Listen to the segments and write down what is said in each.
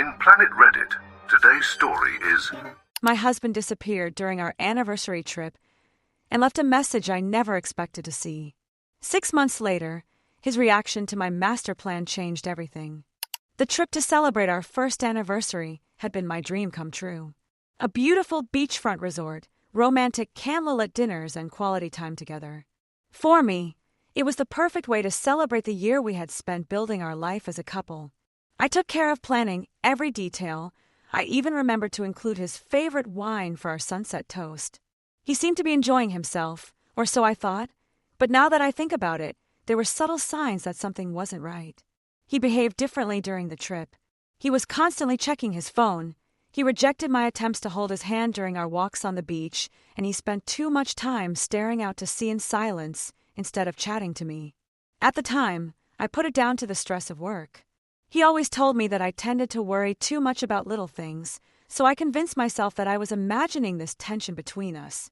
In Planet Reddit, today's story is... My husband disappeared during our anniversary trip and left a message I never expected to see. 6 months later, his reaction to my master plan changed everything. The trip to celebrate our first anniversary had been my dream come true. A beautiful beachfront resort, romantic candlelit dinners, and quality time together. For me, it was the perfect way to celebrate the year we had spent building our life as a couple. I took care of planning every detail. I even remembered to include his favorite wine for our sunset toast. He seemed to be enjoying himself, or so I thought, but now that I think about it, there were subtle signs that something wasn't right. He behaved differently during the trip. He was constantly checking his phone. He rejected my attempts to hold his hand during our walks on the beach, and he spent too much time staring out to sea in silence instead of chatting to me. At the time, I put it down to the stress of work. He always told me that I tended to worry too much about little things, so I convinced myself that I was imagining this tension between us.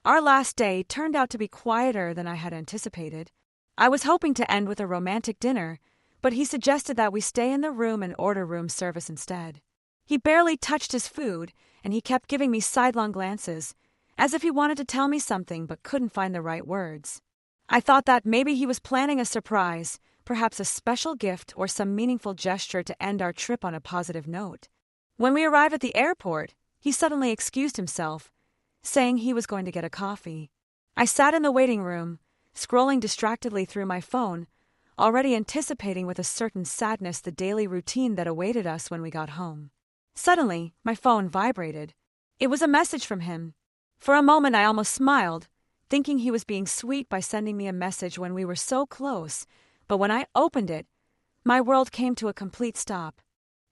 Our last day turned out to be quieter than I had anticipated. I was hoping to end with a romantic dinner, but he suggested that we stay in the room and order room service instead. He barely touched his food, and he kept giving me sidelong glances, as if he wanted to tell me something but couldn't find the right words. I thought that maybe he was planning a surprise, perhaps a special gift or some meaningful gesture to end our trip on a positive note. When we arrived at the airport, he suddenly excused himself, saying he was going to get a coffee. I sat in the waiting room, scrolling distractedly through my phone, already anticipating with a certain sadness the daily routine that awaited us when we got home. Suddenly, my phone vibrated. It was a message from him. For a moment I almost smiled, thinking he was being sweet by sending me a message when we were so close, but when I opened it, my world came to a complete stop.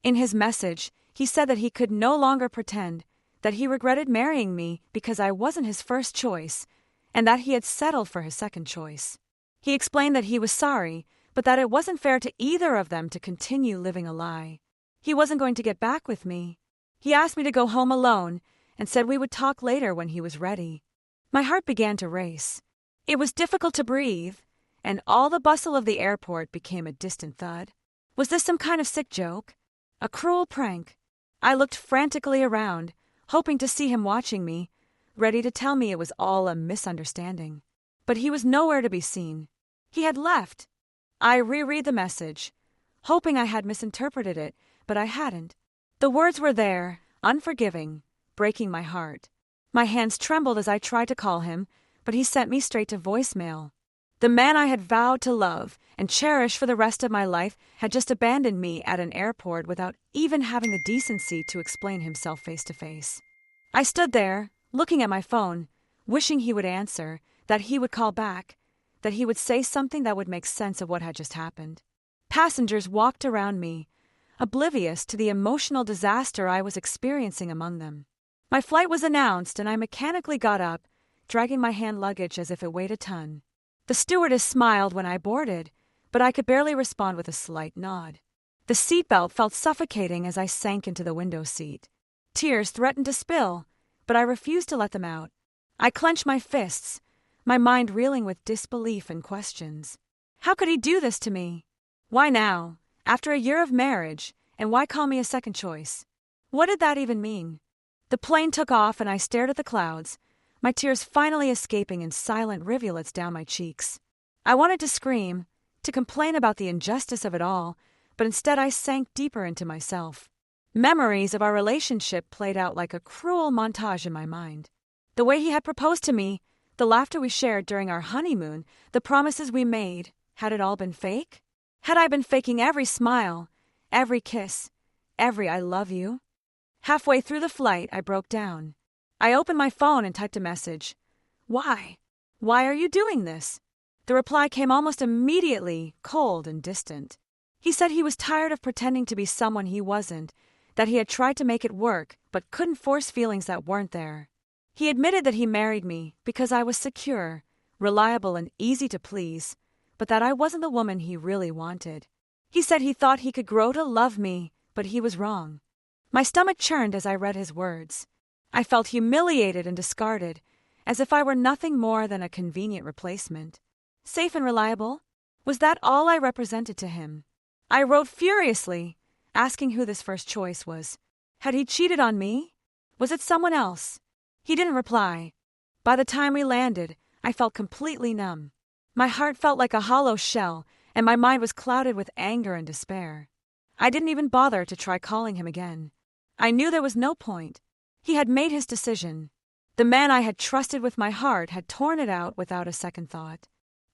In his message, he said that he could no longer pretend, that he regretted marrying me because I wasn't his first choice, and that he had settled for his second choice. He explained that he was sorry, but that it wasn't fair to either of them to continue living a lie. He wasn't going to get back with me. He asked me to go home alone and said we would talk later when he was ready. My heart began to race. It was difficult to breathe, and all the bustle of the airport became a distant thud. Was this some kind of sick joke? A cruel prank? I looked frantically around, hoping to see him watching me, ready to tell me it was all a misunderstanding. But he was nowhere to be seen. He had left. I reread the message, hoping I had misinterpreted it, but I hadn't. The words were there, unforgiving, breaking my heart. My hands trembled as I tried to call him, but he sent me straight to voicemail. The man I had vowed to love and cherish for the rest of my life had just abandoned me at an airport without even having the decency to explain himself face to face. I stood there, looking at my phone, wishing he would answer, that he would call back, that he would say something that would make sense of what had just happened. Passengers walked around me, oblivious to the emotional disaster I was experiencing among them. My flight was announced, and I mechanically got up, dragging my hand luggage as if it weighed a ton. The stewardess smiled when I boarded, but I could barely respond with a slight nod. The seatbelt felt suffocating as I sank into the window seat. Tears threatened to spill, but I refused to let them out. I clenched my fists, my mind reeling with disbelief and questions. How could he do this to me? Why now, after a year of marriage, and why call me a second choice? What did that even mean? The plane took off and I stared at the clouds, my tears finally escaping in silent rivulets down my cheeks. I wanted to scream, to complain about the injustice of it all, but instead I sank deeper into myself. Memories of our relationship played out like a cruel montage in my mind. The way he had proposed to me, the laughter we shared during our honeymoon, the promises we made, had it all been fake? Had I been faking every smile, every kiss, every I love you? Halfway through the flight, I broke down. I opened my phone and typed a message. Why? Why are you doing this? The reply came almost immediately, cold and distant. He said he was tired of pretending to be someone he wasn't, that he had tried to make it work but couldn't force feelings that weren't there. He admitted that he married me because I was secure, reliable, and easy to please, but that I wasn't the woman he really wanted. He said he thought he could grow to love me, but he was wrong. My stomach churned as I read his words. I felt humiliated and discarded, as if I were nothing more than a convenient replacement. Safe and reliable? Was that all I represented to him? I wrote furiously. asking who this first choice was. Had he cheated on me? Was it someone else? He didn't reply. By the time we landed, I felt completely numb. My heart felt like a hollow shell, and my mind was clouded with anger and despair. I didn't even bother to try calling him again. I knew there was no point. He had made his decision. The man I had trusted with my heart had torn it out without a second thought.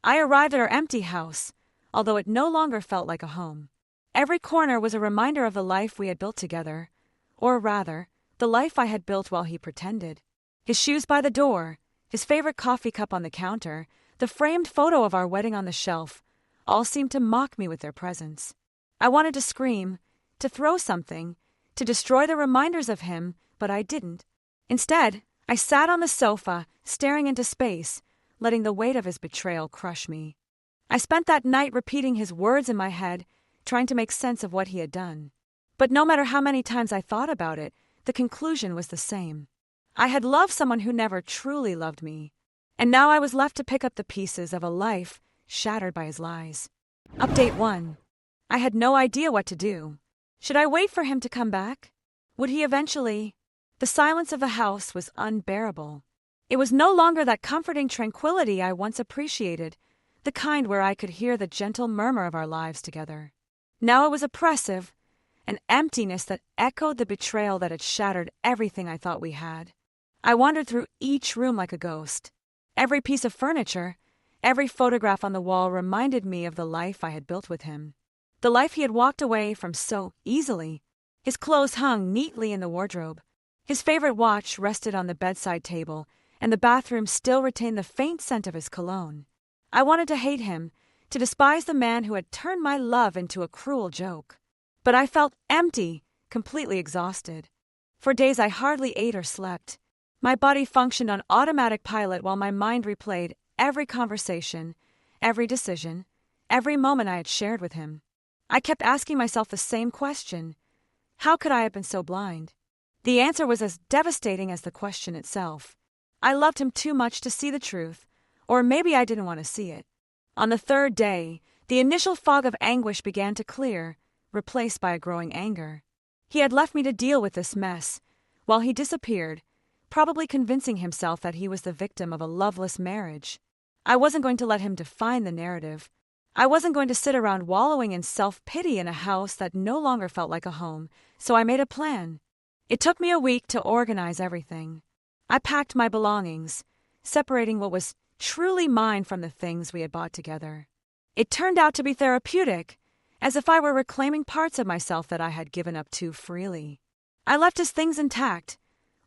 I arrived at our empty house, although it no longer felt like a home. Every corner was a reminder of the life we had built together, or rather, the life I had built while he pretended. His shoes by the door, his favorite coffee cup on the counter, the framed photo of our wedding on the shelf, all seemed to mock me with their presence. I wanted to scream, to throw something, to destroy the reminders of him, but I didn't. Instead, I sat on the sofa, staring into space, letting the weight of his betrayal crush me. I spent that night repeating his words in my head, trying to make sense of what he had done. But no matter how many times I thought about it, the conclusion was the same. I had loved someone who never truly loved me, and now I was left to pick up the pieces of a life shattered by his lies. Update 1. I had no idea what to do. Should I wait for him to come back? Would he eventually? The silence of the house was unbearable. It was no longer that comforting tranquility I once appreciated, the kind where I could hear the gentle murmur of our lives together. Now it was oppressive, an emptiness that echoed the betrayal that had shattered everything I thought we had. I wandered through each room like a ghost. Every piece of furniture, every photograph on the wall reminded me of the life I had built with him. The life he had walked away from so easily. His clothes hung neatly in the wardrobe. His favorite watch rested on the bedside table, and the bathroom still retained the faint scent of his cologne. I wanted to hate him, to despise the man who had turned my love into a cruel joke. But I felt empty, completely exhausted. For days I hardly ate or slept. My body functioned on automatic pilot while my mind replayed every conversation, every decision, every moment I had shared with him. I kept asking myself the same question. How could I have been so blind? The answer was as devastating as the question itself. I loved him too much to see the truth, or maybe I didn't want to see it. On the third day, the initial fog of anguish began to clear, replaced by a growing anger. He had left me to deal with this mess, while he disappeared, probably convincing himself that he was the victim of a loveless marriage. I wasn't going to let him define the narrative. I wasn't going to sit around wallowing in self-pity in a house that no longer felt like a home, so I made a plan. It took me a week to organize everything. I packed my belongings, separating what was truly mine from the things we had bought together. It turned out to be therapeutic, as if I were reclaiming parts of myself that I had given up too freely. I left his things intact,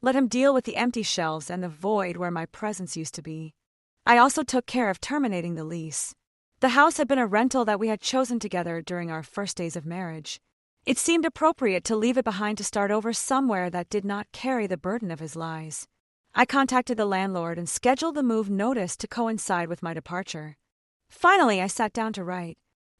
let him deal with the empty shelves and the void where my presence used to be. I also took care of terminating the lease. The house had been a rental that we had chosen together during our first days of marriage. It seemed appropriate to leave it behind to start over somewhere that did not carry the burden of his lies. I contacted the landlord and scheduled the move notice to coincide with my departure. Finally, I sat down to write.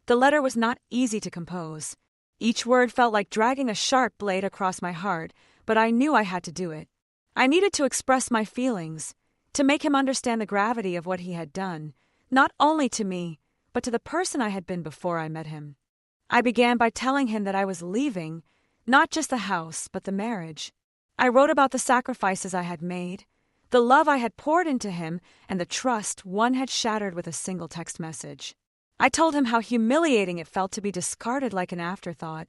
The letter was not easy to compose. Each word felt like dragging a sharp blade across my heart, but I knew I had to do it. I needed to express my feelings, to make him understand the gravity of what he had done, not only to me, but to the person I had been before I met him. I began by telling him that I was leaving, not just the house, but the marriage. I wrote about the sacrifices I had made, the love I had poured into him, and the trust one had shattered with a single text message. I told him how humiliating it felt to be discarded like an afterthought,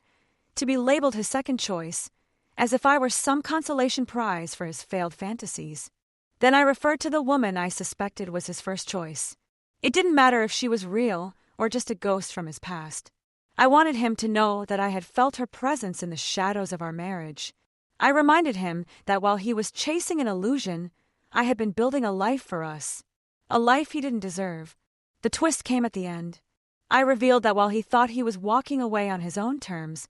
to be labeled his second choice, as if I were some consolation prize for his failed fantasies. Then I referred to the woman I suspected was his first choice. It didn't matter if she was real or just a ghost from his past. I wanted him to know that I had felt her presence in the shadows of our marriage. I reminded him that while he was chasing an illusion, I had been building a life for us. A life he didn't deserve. The twist came at the end. I revealed that while he thought he was walking away on his own terms,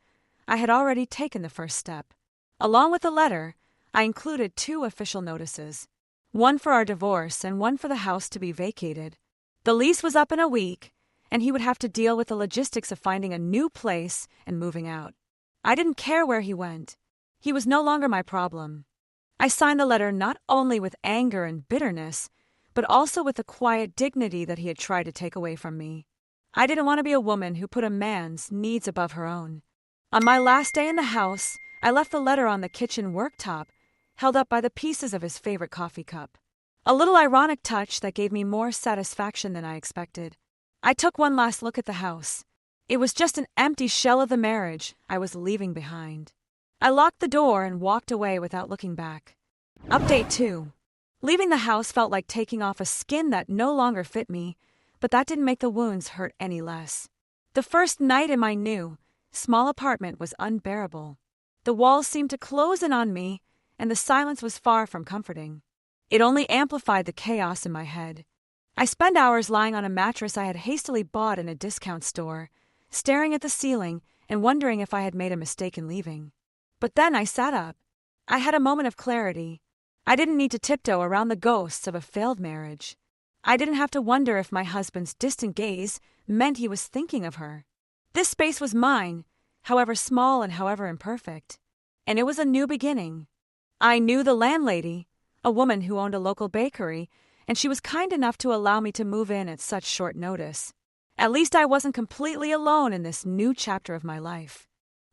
I had already taken the first step. Along with the letter, I included 2 official notices. One for our divorce and one for the house to be vacated. The lease was up in a week, and he would have to deal with the logistics of finding a new place and moving out. I didn't care where he went. He was no longer my problem. I signed the letter not only with anger and bitterness, but also with the quiet dignity that he had tried to take away from me. I didn't want to be a woman who put a man's needs above her own. On my last day in the house, I left the letter on the kitchen worktop, held up by the pieces of his favorite coffee cup. A little ironic touch that gave me more satisfaction than I expected. I took one last look at the house. It was just an empty shell of the marriage I was leaving behind. I locked the door and walked away without looking back. Update 2. Leaving the house felt like taking off a skin that no longer fit me, but that didn't make the wounds hurt any less. The first night in my new, small apartment was unbearable. The walls seemed to close in on me, and the silence was far from comforting. It only amplified the chaos in my head. I spent hours lying on a mattress I had hastily bought in a discount store, staring at the ceiling and wondering if I had made a mistake in leaving. But then I sat up. I had a moment of clarity. I didn't need to tiptoe around the ghosts of a failed marriage. I didn't have to wonder if my husband's distant gaze meant he was thinking of her. This space was mine, however small and however imperfect. And it was a new beginning. I knew the landlady, a woman who owned a local bakery, and she was kind enough to allow me to move in at such short notice. At least I wasn't completely alone in this new chapter of my life.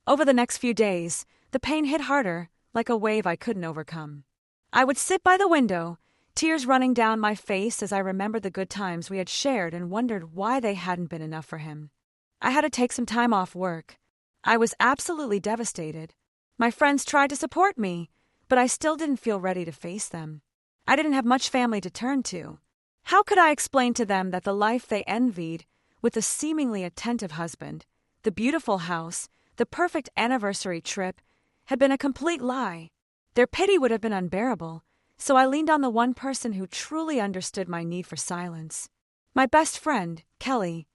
Over the next few days, the pain hit harder, like a wave I couldn't overcome. I would sit by the window, tears running down my face as I remembered the good times we had shared and wondered why they hadn't been enough for him. I had to take some time off work. I was absolutely devastated. My friends tried to support me, but I still didn't feel ready to face them. I didn't have much family to turn to. How could I explain to them that the life they envied, with the seemingly attentive husband, the beautiful house, the perfect anniversary trip, had been a complete lie? Their pity would have been unbearable, so I leaned on the one person who truly understood my need for silence. My best friend, Kelly.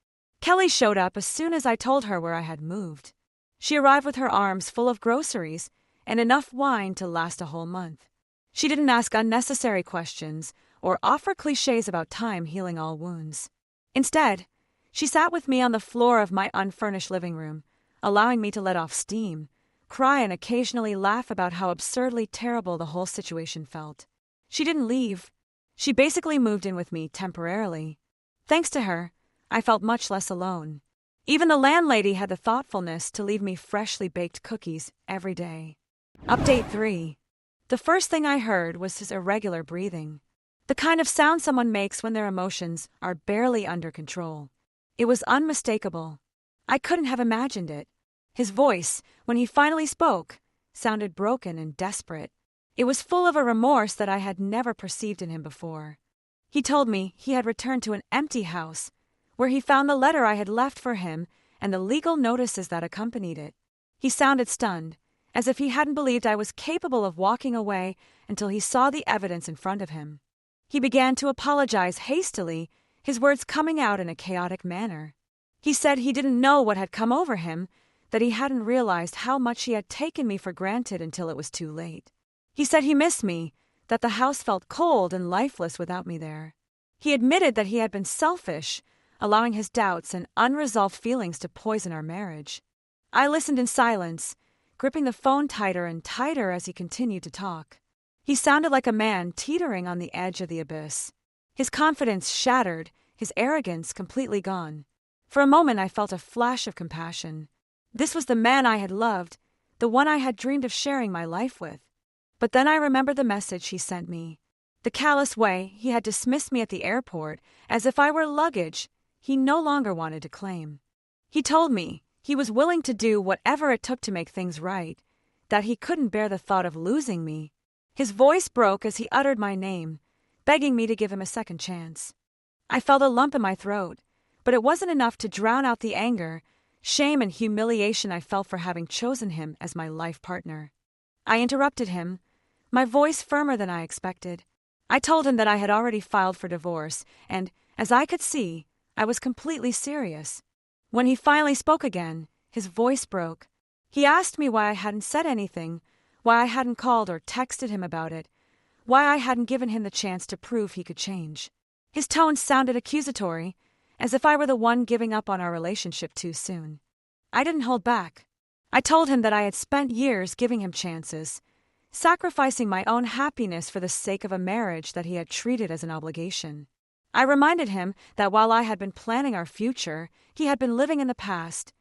Kelly showed up as soon as I told her where I had moved. She arrived with her arms full of groceries and enough wine to last a whole month. She didn't ask unnecessary questions or offer cliches about time healing all wounds. Instead, she sat with me on the floor of my unfurnished living room, allowing me to let off steam, cry and occasionally laugh about how absurdly terrible the whole situation felt. She didn't leave. She basically moved in with me temporarily. Thanks to her, I felt much less alone. Even the landlady had the thoughtfulness to leave me freshly baked cookies every day. Update 3. The first thing I heard was his irregular breathing, the kind of sound someone makes when their emotions are barely under control. It was unmistakable. I couldn't have imagined it. His voice, when he finally spoke, sounded broken and desperate. It was full of a remorse that I had never perceived in him before. He told me he had returned to an empty house, where he found the letter I had left for him and the legal notices that accompanied it. He sounded stunned, as if he hadn't believed I was capable of walking away until he saw the evidence in front of him. He began to apologize hastily, his words coming out in a chaotic manner. He said he didn't know what had come over him, that he hadn't realized how much he had taken me for granted until it was too late. He said he missed me, that the house felt cold and lifeless without me there. He admitted that he had been selfish, allowing his doubts and unresolved feelings to poison our marriage. I listened in silence, gripping the phone tighter and tighter as he continued to talk. He sounded like a man teetering on the edge of the abyss. His confidence shattered, his arrogance completely gone. For a moment I felt a flash of compassion. This was the man I had loved, the one I had dreamed of sharing my life with. But then I remembered the message he sent me. The callous way he had dismissed me at the airport, as if I were luggage he no longer wanted to claim. He told me he was willing to do whatever it took to make things right, that he couldn't bear the thought of losing me. His voice broke as he uttered my name, begging me to give him a second chance. I felt a lump in my throat, but it wasn't enough to drown out the anger, shame, and humiliation I felt for having chosen him as my life partner. I interrupted him, my voice firmer than I expected. I told him that I had already filed for divorce, and, as I could see, I was completely serious. When he finally spoke again, his voice broke. He asked me why I hadn't said anything, why I hadn't called or texted him about it, why I hadn't given him the chance to prove he could change. His tone sounded accusatory, as if I were the one giving up on our relationship too soon. I didn't hold back. I told him that I had spent years giving him chances, sacrificing my own happiness for the sake of a marriage that he had treated as an obligation. I reminded him that while I had been planning our future, he had been living in the past,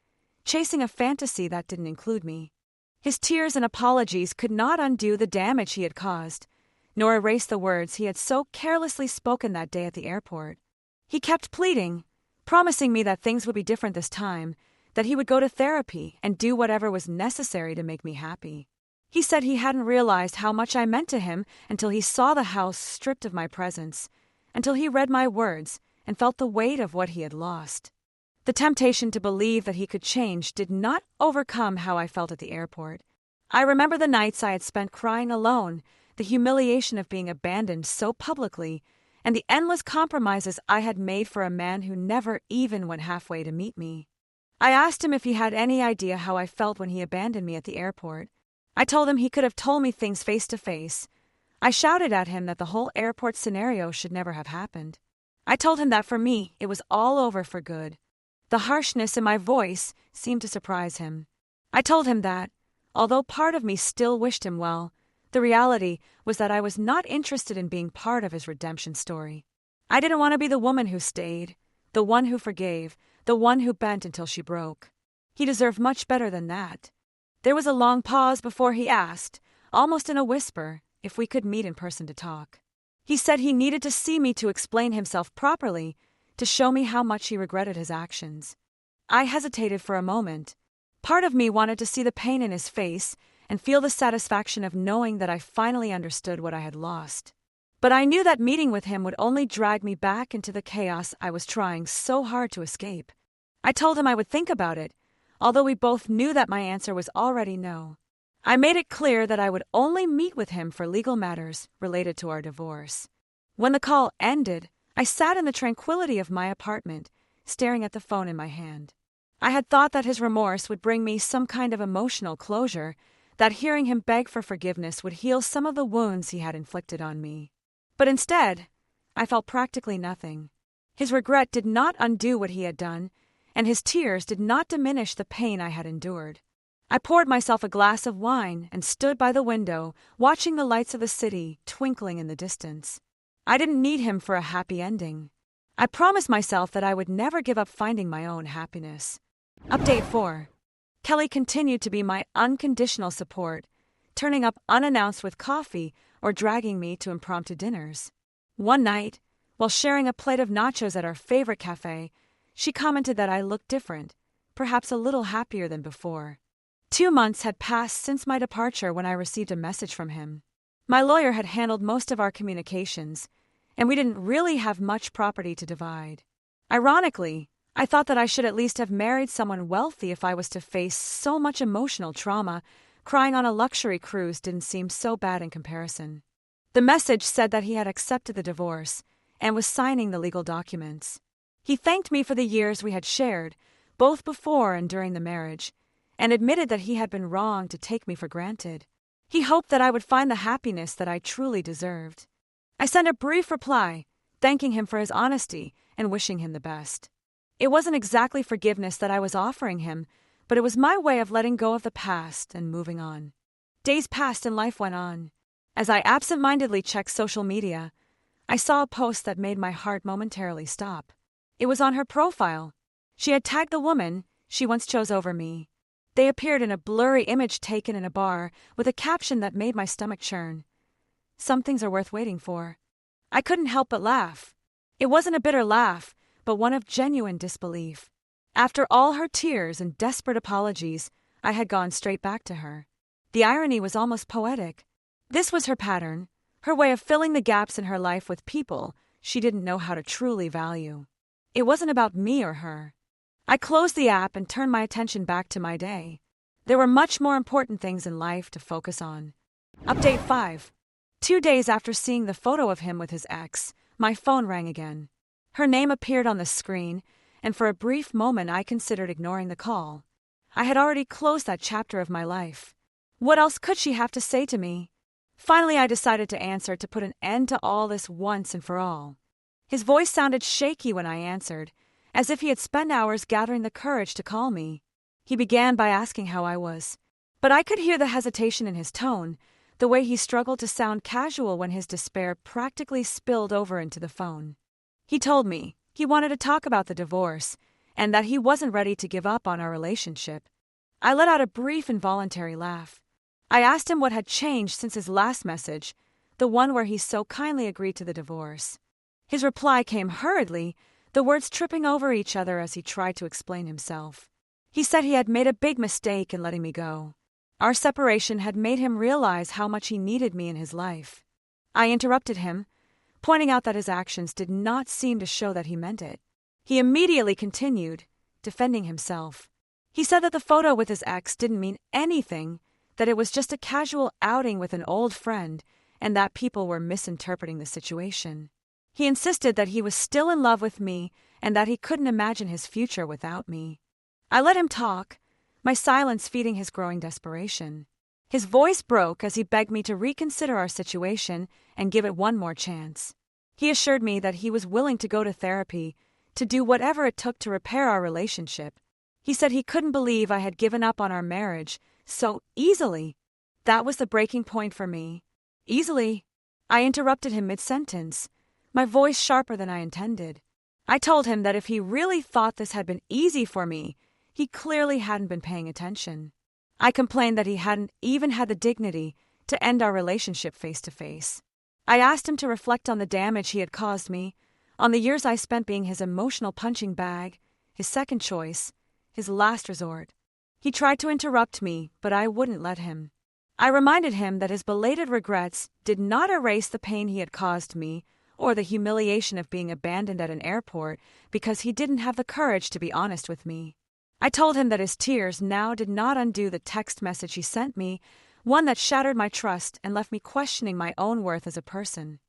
chasing a fantasy that didn't include me. His tears and apologies could not undo the damage he had caused, nor erase the words he had so carelessly spoken that day at the airport. He kept pleading, promising me that things would be different this time, that he would go to therapy and do whatever was necessary to make me happy. He said he hadn't realized how much I meant to him until he saw the house stripped of my presence, until he read my words and felt the weight of what he had lost. The temptation to believe that he could change did not overcome how I felt at the airport. I remember the nights I had spent crying alone, the humiliation of being abandoned so publicly, and the endless compromises I had made for a man who never even went halfway to meet me. I asked him if he had any idea how I felt when he abandoned me at the airport. I told him he could have told me things face to face. I shouted at him that the whole airport scenario should never have happened. I told him that for me, it was all over for good. The harshness in my voice seemed to surprise him. I told him that, although part of me still wished him well, the reality was that I was not interested in being part of his redemption story. I didn't want to be the woman who stayed, the one who forgave, the one who bent until she broke. He deserved much better than that. There was a long pause before he asked, almost in a whisper, if we could meet in person to talk. He said he needed to see me to explain himself properly, to show me how much he regretted his actions. I hesitated for a moment. Part of me wanted to see the pain in his face and feel the satisfaction of knowing that I finally understood what I had lost. But I knew that meeting with him would only drag me back into the chaos I was trying so hard to escape. I told him I would think about it, although we both knew that my answer was already no. I made it clear that I would only meet with him for legal matters related to our divorce. When the call ended, I sat in the tranquility of my apartment, staring at the phone in my hand. I had thought that his remorse would bring me some kind of emotional closure, that hearing him beg for forgiveness would heal some of the wounds he had inflicted on me. But instead, I felt practically nothing. His regret did not undo what he had done, and his tears did not diminish the pain I had endured. I poured myself a glass of wine and stood by the window, watching the lights of the city twinkling in the distance. I didn't need him for a happy ending. I promised myself that I would never give up finding my own happiness. Update 4. Kelly continued to be my unconditional support, turning up unannounced with coffee or dragging me to impromptu dinners. One night, while sharing a plate of nachos at our favorite cafe, she commented that I looked different, perhaps a little happier than before. 2 months had passed since my departure when I received a message from him. My lawyer had handled most of our communications, and we didn't really have much property to divide. Ironically, I thought that I should at least have married someone wealthy if I was to face so much emotional trauma. Crying on a luxury cruise didn't seem so bad in comparison. The message said that he had accepted the divorce and was signing the legal documents. He thanked me for the years we had shared, both before and during the marriage, and admitted that he had been wrong to take me for granted. He hoped that I would find the happiness that I truly deserved. I sent a brief reply, thanking him for his honesty and wishing him the best. It wasn't exactly forgiveness that I was offering him, but it was my way of letting go of the past and moving on. Days passed and life went on. As I absent-mindedly checked social media, I saw a post that made my heart momentarily stop. It was on her profile. She had tagged the woman she once chose over me. They appeared in a blurry image taken in a bar with a caption that made my stomach churn. Some things are worth waiting for. I couldn't help but laugh. It wasn't a bitter laugh, but one of genuine disbelief. After all her tears and desperate apologies, I had gone straight back to her. The irony was almost poetic. This was her pattern, her way of filling the gaps in her life with people she didn't know how to truly value. It wasn't about me or her. I closed the app and turned my attention back to my day. There were much more important things in life to focus on. Update 5. 2 days after seeing the photo of him with his ex, my phone rang again. Her name appeared on the screen, and for a brief moment I considered ignoring the call. I had already closed that chapter of my life. What else could she have to say to me? Finally, I decided to answer to put an end to all this once and for all. His voice sounded shaky when I answered, as if he had spent hours gathering the courage to call me. He began by asking how I was, but I could hear the hesitation in his tone, the way he struggled to sound casual when his despair practically spilled over into the phone. He told me he wanted to talk about the divorce, and that he wasn't ready to give up on our relationship. I let out a brief involuntary laugh. I asked him what had changed since his last message, the one where he so kindly agreed to the divorce. His reply came hurriedly, the words tripping over each other as he tried to explain himself. He said he had made a big mistake in letting me go. Our separation had made him realize how much he needed me in his life. I interrupted him, pointing out that his actions did not seem to show that he meant it. He immediately continued, defending himself. He said that the photo with his ex didn't mean anything, that it was just a casual outing with an old friend, and that people were misinterpreting the situation. He insisted that he was still in love with me and that he couldn't imagine his future without me. I let him talk, my silence feeding his growing desperation. His voice broke as he begged me to reconsider our situation and give it one more chance. He assured me that he was willing to go to therapy, to do whatever it took to repair our relationship. He said he couldn't believe I had given up on our marriage so easily. That was the breaking point for me. Easily. I interrupted him mid-sentence, my voice sharper than I intended. I told him that if he really thought this had been easy for me, he clearly hadn't been paying attention. I complained that he hadn't even had the dignity to end our relationship face to face. I asked him to reflect on the damage he had caused me, on the years I spent being his emotional punching bag, his second choice, his last resort. He tried to interrupt me, but I wouldn't let him. I reminded him that his belated regrets did not erase the pain he had caused me or the humiliation of being abandoned at an airport because he didn't have the courage to be honest with me. I told him that his tears now did not undo the text message he sent me, one that shattered my trust and left me questioning my own worth as a person.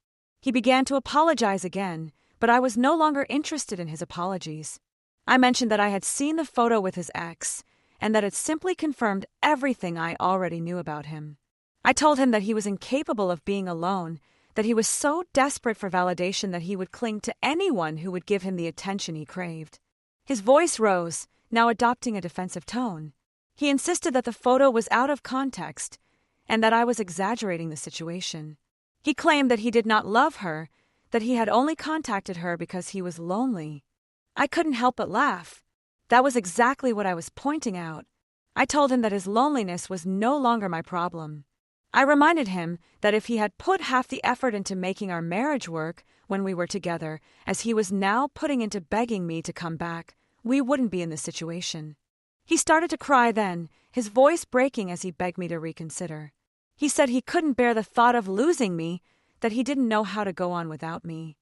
He began to apologize again, but I was no longer interested in his apologies. I mentioned that I had seen the photo with his ex, and that it simply confirmed everything I already knew about him. I told him that he was incapable of being alone, that he was so desperate for validation that he would cling to anyone who would give him the attention he craved. His voice rose, now adopting a defensive tone. He insisted that the photo was out of context, and that I was exaggerating the situation. He claimed that he did not love her, that he had only contacted her because he was lonely. I couldn't help but laugh. That was exactly what I was pointing out. I told him that his loneliness was no longer my problem. I reminded him that if he had put half the effort into making our marriage work when we were together, as he was now putting into begging me to come back, we wouldn't be in this situation. He started to cry then, his voice breaking as he begged me to reconsider. He said he couldn't bear the thought of losing me, that he didn't know how to go on without me.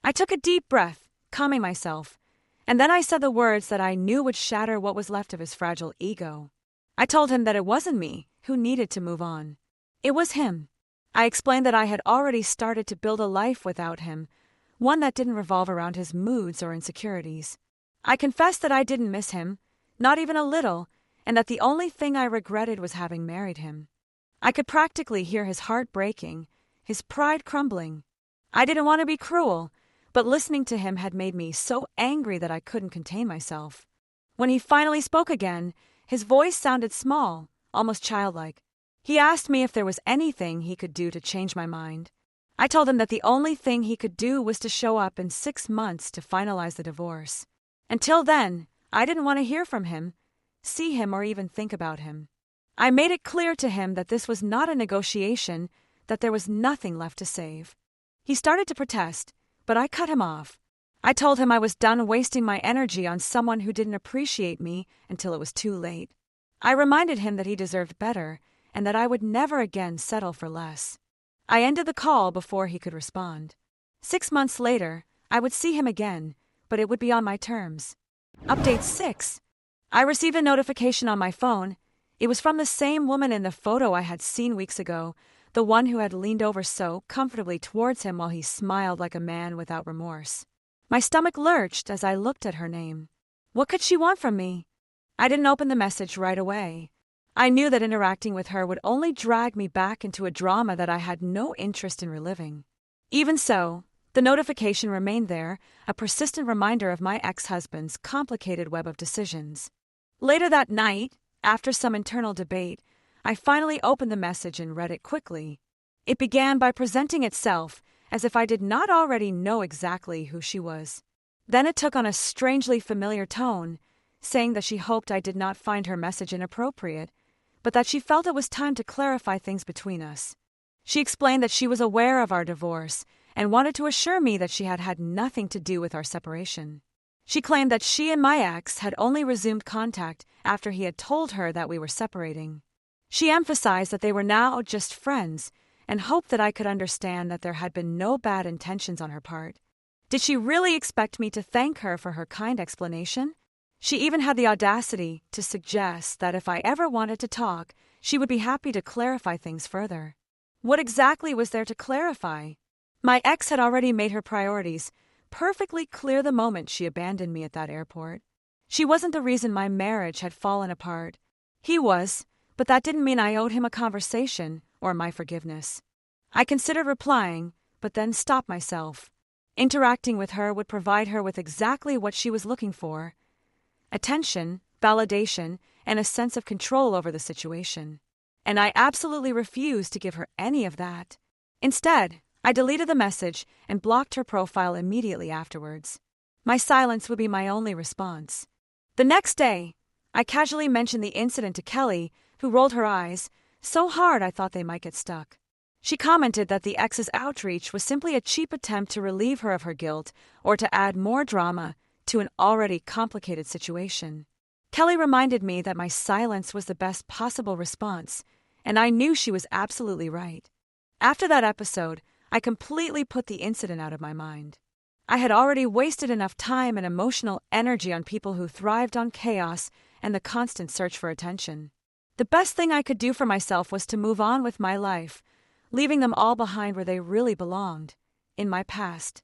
I took a deep breath, calming myself, and then I said the words that I knew would shatter what was left of his fragile ego. I told him that it wasn't me who needed to move on. It was him. I explained that I had already started to build a life without him, one that didn't revolve around his moods or insecurities. I confessed that I didn't miss him, not even a little, and that the only thing I regretted was having married him. I could practically hear his heart breaking, his pride crumbling. I didn't want to be cruel, but listening to him had made me so angry that I couldn't contain myself. When he finally spoke again, his voice sounded small, almost childlike. He asked me if there was anything he could do to change my mind. I told him that the only thing he could do was to show up in 6 months to finalize the divorce. Until then, I didn't want to hear from him, see him, or even think about him. I made it clear to him that this was not a negotiation, that there was nothing left to save. He started to protest, but I cut him off. I told him I was done wasting my energy on someone who didn't appreciate me until it was too late. I reminded him that he deserved better, and that I would never again settle for less. I ended the call before he could respond. 6 months later, I would see him again, but it would be on my terms. Update 6. I received a notification on my phone. It was from the same woman in the photo I had seen weeks ago, the one who had leaned over so comfortably towards him while he smiled like a man without remorse. My stomach lurched as I looked at her name. What could she want from me? I didn't open the message right away. I knew that interacting with her would only drag me back into a drama that I had no interest in reliving. Even so, the notification remained there, a persistent reminder of my ex-husband's complicated web of decisions. Later that night, after some internal debate, I finally opened the message and read it quickly. It began by presenting itself as if I did not already know exactly who she was. Then it took on a strangely familiar tone, saying that she hoped I did not find her message inappropriate, but that she felt it was time to clarify things between us. She explained that she was aware of our divorce and wanted to assure me that she had had nothing to do with our separation. She claimed that she and my ex had only resumed contact after he had told her that we were separating. She emphasized that they were now just friends and hoped that I could understand that there had been no bad intentions on her part. Did she really expect me to thank her for her kind explanation? She even had the audacity to suggest that if I ever wanted to talk, she would be happy to clarify things further. What exactly was there to clarify? My ex had already made her priorities perfectly clear the moment she abandoned me at that airport. She wasn't the reason my marriage had fallen apart. He was, but that didn't mean I owed him a conversation or my forgiveness. I considered replying, but then stopped myself. Interacting with her would provide her with exactly what she was looking for: attention, validation, and a sense of control over the situation. And I absolutely refused to give her any of that. Instead, I deleted the message and blocked her profile immediately afterwards. My silence would be my only response. The next day, I casually mentioned the incident to Kelly, who rolled her eyes so hard I thought they might get stuck. She commented that the ex's outreach was simply a cheap attempt to relieve her of her guilt or to add more drama to an already complicated situation. Kelly reminded me that my silence was the best possible response, and I knew she was absolutely right. After that episode, I completely put the incident out of my mind. I had already wasted enough time and emotional energy on people who thrived on chaos and the constant search for attention. The best thing I could do for myself was to move on with my life, leaving them all behind where they really belonged, in my past.